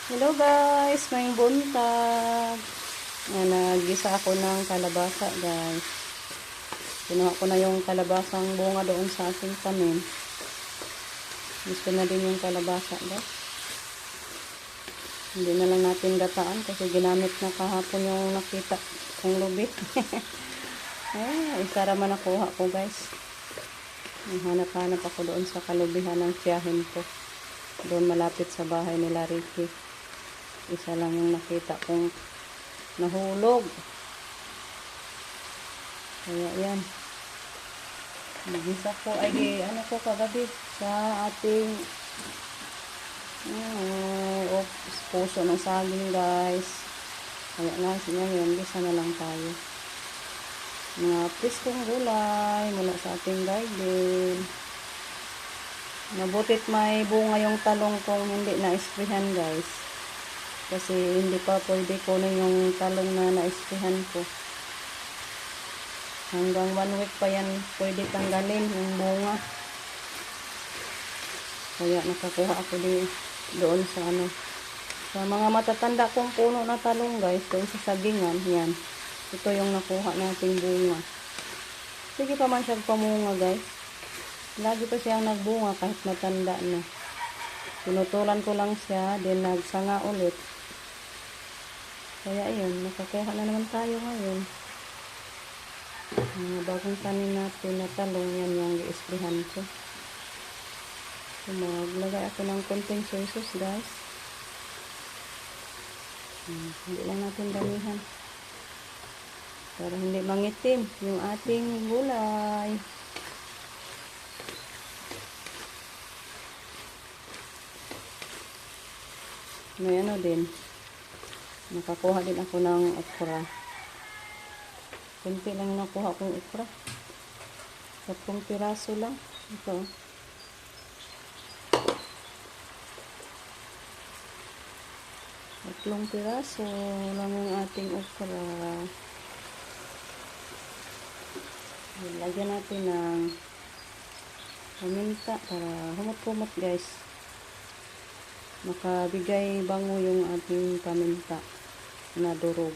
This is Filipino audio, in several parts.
Hello guys, may buntag. Naggisa ako ng kalabasa guys. Kinuha ko na yung kalabasang bunga doon sa aking tanim. Gusto na din yung kalabasa guys. Hindi na lang natin gataan kasi ginamit na kahapon yung nakita kong lubi. Isa raman nakuha ko guys. Hanap-hanap ako doon sa kalubihan ng tiyahin ko. Doon malapit sa bahay nila Ricky. Isa lang yung nakita kong nahulog. Kaya yan. Nagisa ko ay ko kagabi sa ating puso ng saging guys. Kaya nga ngayon gisa na lang tayo. Mga piskong gulay mula sa ating garden. Mabutit may bunga yung talong kung hindi na-esprehan guys. Kasi hindi pa pwede kunin yung talong na na-esprehan ko. Hanggang 1 week pa yan pwede tanggalin yung bunga. Kaya nakakuha ako doon sa sa mga matatanda kong puno na talong guys. Doon sa sagingan. Yan. Ito yung nakuha nating bunga. Sige pa man siya pamunga guys. Lagi pa siyang nagbunga kahit matanda na. Pinutulan ko lang siya, then nagsanga ulit. Kaya ayun, nakakuha na naman tayo ngayon. Bagong tanim natin na talong, yan yung i-esprehan ko. So, maglagay ako ng konting soy sauce guys. Hindi lang natin damihan. Para hindi mangitim yung ating gulay. May din. Nakakuha din ako ng okra. Kunti lang nakuha kong okra. 3 piraso lang. Ito. 3 piraso lang yung ating okra. Lagyan natin ng paminta para humot-humot guys. Makabigay bango yung ating paminta na durog.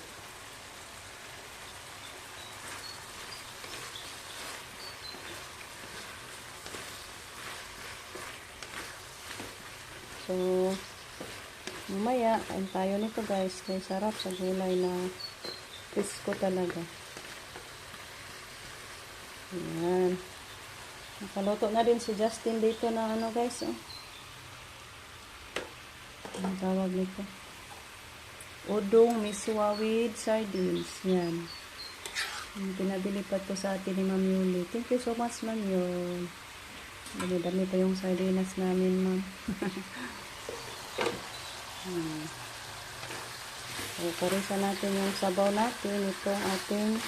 So, mamaya, kain tayo nito guys. Kaya sarap sa gulay na pisko talaga. Ayan. Nakaluto na din si Justin dito na guys. Ang tawag nito. Udong miswa with sardines. Yan. Pinabili pa to sa atin ni Ma'am Yuli. Thank you so much, Ma'am Yuli. Dami pa yung sardinas namin, Ma'am. So, parisan natin yung sabaw natin. Itong ating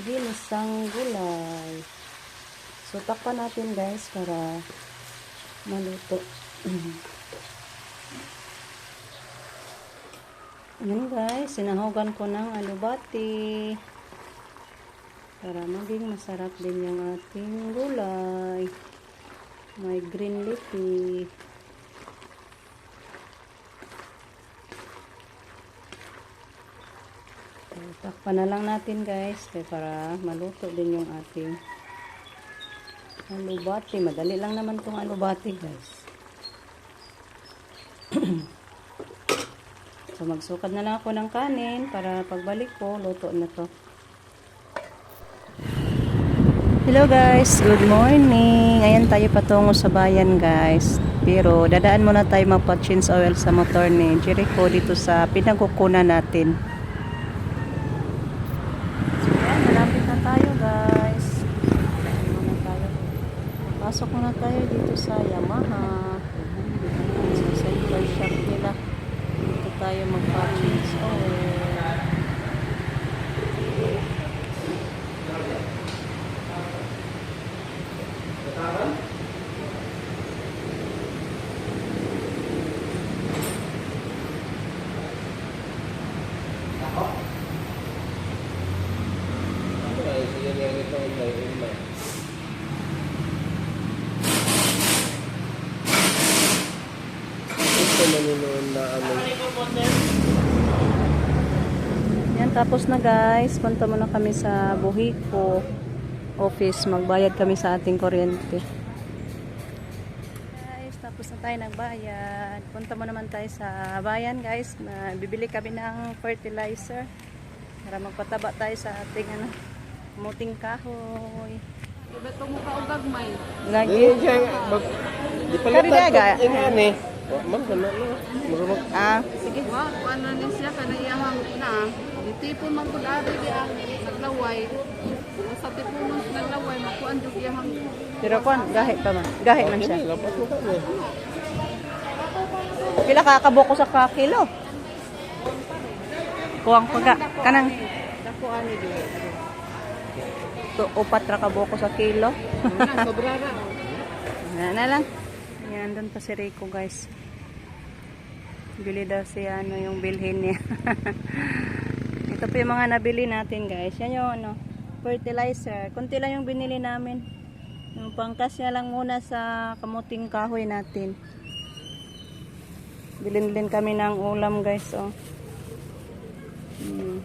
ginisang gulay. So, takpan natin guys para maluto. Ayan guys, sinahogan ko ng alubati para maging masarap din yung ating gulay. May green leafy. So, takpan na lang natin guys para maluto din yung ating alubati. Madali lang naman itong alubati guys. So, magsukad na lang ako ng kanin para pagbalik ko, luto na to. Hello guys, good morning. Ayan tayo patungo sa bayan guys. Pero dadaan muna tayo magpa-change oil sa motor ni Jericho dito sa pinagkukunan natin. So, ayan, malapit na tayo guys. Pasok muna tayo dito sa Yamaha. Sa center shop nila. Dito tayo magpa-change oil. Ito maninoon na Tapos na guys, punta muna kami sa Buhiko office. Magbayad kami sa ating kuryente. Guys, tapos na tayo nagbayad. Punta mo naman tayo sa bayan guys. Bibili kami ng fertilizer para magpataba tayo sa ating muting kahoy. Iba ito mo ka o gagmay. Lagi. Di pala Karidaga. ini. Magdala na. Marunong. Sige. Wa, kuan na ni siya kanayahang na. Ditipon man pud ari di ang naglaway. Sa tipunon sa naglaway makuan jud iyang. Pero kuan, gahi pa man. Gahi man siya. Lapas mo ka niya. Pila ka kabuko sa kakilo? Kuwang paga. Kanang Dako ani di. upat ra kabuko sa kilo. Na sobra ra. Na lang. Yan, doon pa si Rico guys. Bili daw siya yung bilhin niya. Ito po yung mga nabili natin guys. Yan yung fertilizer. Kunti lang yung binili namin. Yung pangkasya lang muna sa kamuting kahoy natin. Bilhin din kami ng ulam guys. Oh.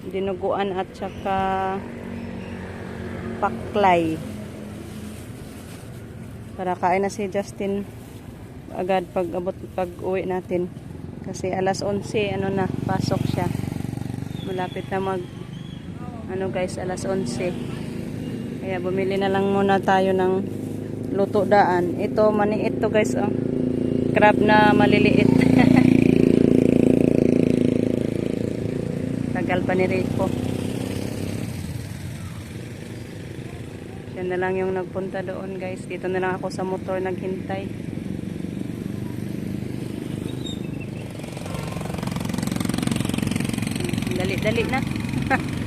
Dinuguan at saka paklay. Para kain na si Justin agad pag uwi natin. Kasi alas 11 pasok siya. Malapit na guys, alas 11. Kaya bumili na lang muna tayo ng luto daan. Ito maniit to guys, oh. Crab na maliliit. Tagal pa ni Rico. Siya na lang yung nagpunta doon guys. Dito na lang ako sa motor naghintay. Dali na.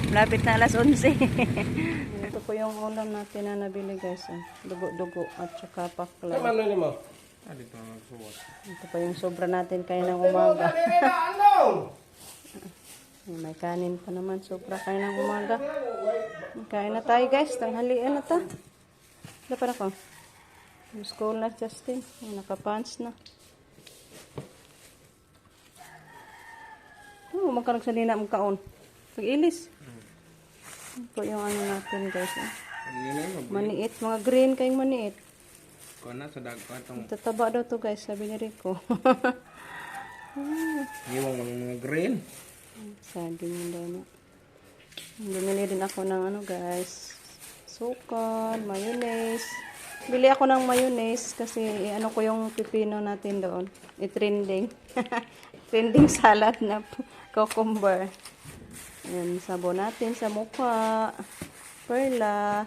Malapit na alas 11. Ito po yung ulam natin na nabili guys. Dugo-dugo at saka paklay. Tama na mo. Dito na nagsuwat. Ito pa yung sobra natin kaya ng umaga. May kanin pa naman. Sobra kaya ng umaga. Kain na tayo guys. Tanghalian na ta. Wala pa ako. Yung school na Justin. Nakapants na. Magkaragsalina mong kaon. Pag-ilis. Ito yung natin guys. Maniit. Mga green kayong maniit. Kuha na sa dagko itong Tataba daw to guys. Sabi ni Rico. iwang mga green. Saging yun daw na. Bumili din ako ng guys. Sukan, mayonnaise. Bili ako ng mayonnaise kasi ko yung pipino natin doon. I-trending. Trending salad na cucumber. Ayan, sabon natin sa mukha. Perla.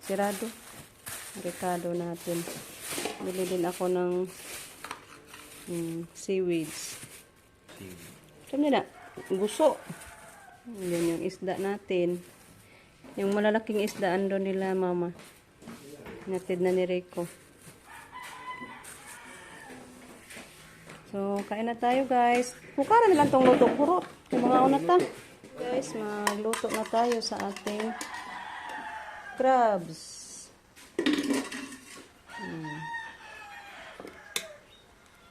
Sirado. Recado natin. Bili din ako ng seaweeds. Sabi na, guso. Yan yung isda natin. Yung malalaking isda ando nila mama. Natid na ni Rico. So, kain na tayo guys. Bukara na lang tong luto kurot. Yung mga una ta. Guys, magluto na tayo sa ating crabs.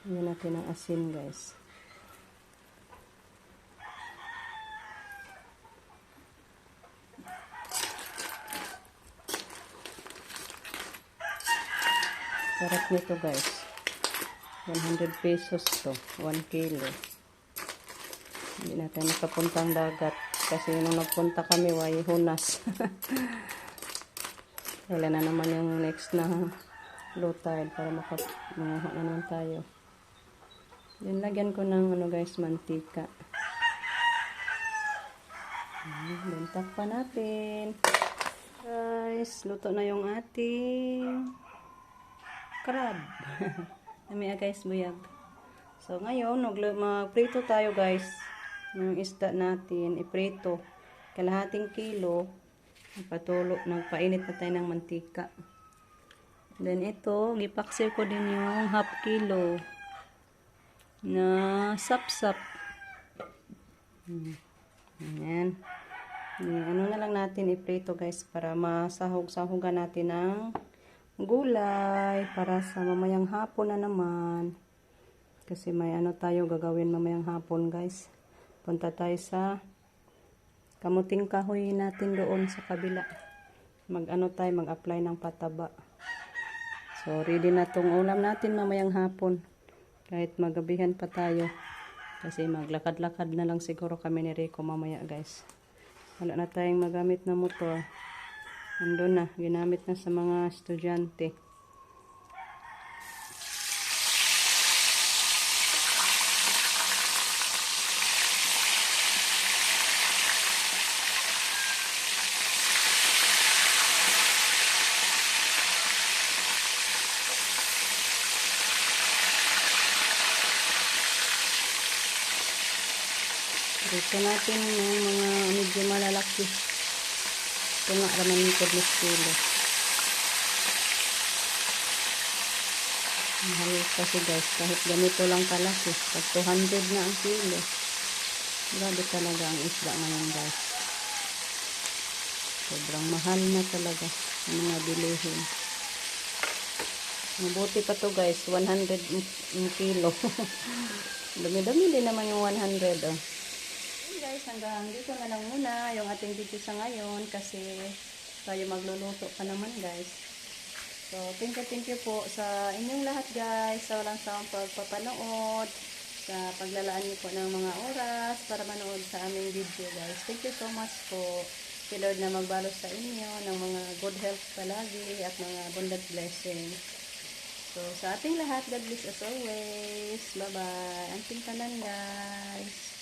Yan natin ang asin guys. Sarap nito guys. 100 pesos to. 1 kilo. Hindi natin nakapuntang dagat. Kasi nung nagpunta kami, way hunas. Kailan na naman yung next na low tide para makamuha na naman tayo. Then lagyan ko ng guys, mantika. Then takpan natin. Guys, luto na yung ating crab. Nami guys, buyag. So ngayon, magprito tayo guys. Yung isda natin, iprito. Kalahating kilo. Nagpainit na tayo ng mantika. Then ito, gipaksiw ko din yung half kilo na sapsap. Ayan. Na lang natin iprito guys para masahog-sahogan natin ng gulay para sa mamayang hapon na naman. Kasi may ano tayo gagawin mamayang hapon, guys. Punta tayo sa kamuting kahoy natin doon sa kabila. Mag-ano tayo, mag-apply ng pataba. So, ready na tong ulam natin mamayang hapon. Kahit magabihan pa tayo. Kasi maglakad-lakad na lang siguro kami ni Rico mamaya, guys. Wala na tayong magamit na motor. Nandun na, ginamit na sa mga estudyante. Dito natin yung mga medyo malalaki. Ito nga raman yung kudlis kilo. Mahal kasi guys, kahit ganito lang kalaki. Pag 200 na ang kilo. Grabe talaga ang isda ngayon guys. Sobrang mahal na talaga ang mga bilihin. Mabuti pa to guys, 100 ang kilo. Dumi-dumi din naman yung 100 oh. Guys, hanggang dito na lang muna yung ating video sa ngayon kasi tayo magluluto pa naman guys. So, thank you po sa inyong lahat guys sa walang sawang pagpapanood, sa paglalaan niyo po ng mga oras para manood sa aming video guys. Thank you so much po. Si Lord na magbalos sa inyo ng mga good health palagi at mga abundant blessing. So, sa ating lahat, God bless as always. Bye-bye. Anting tanan guys.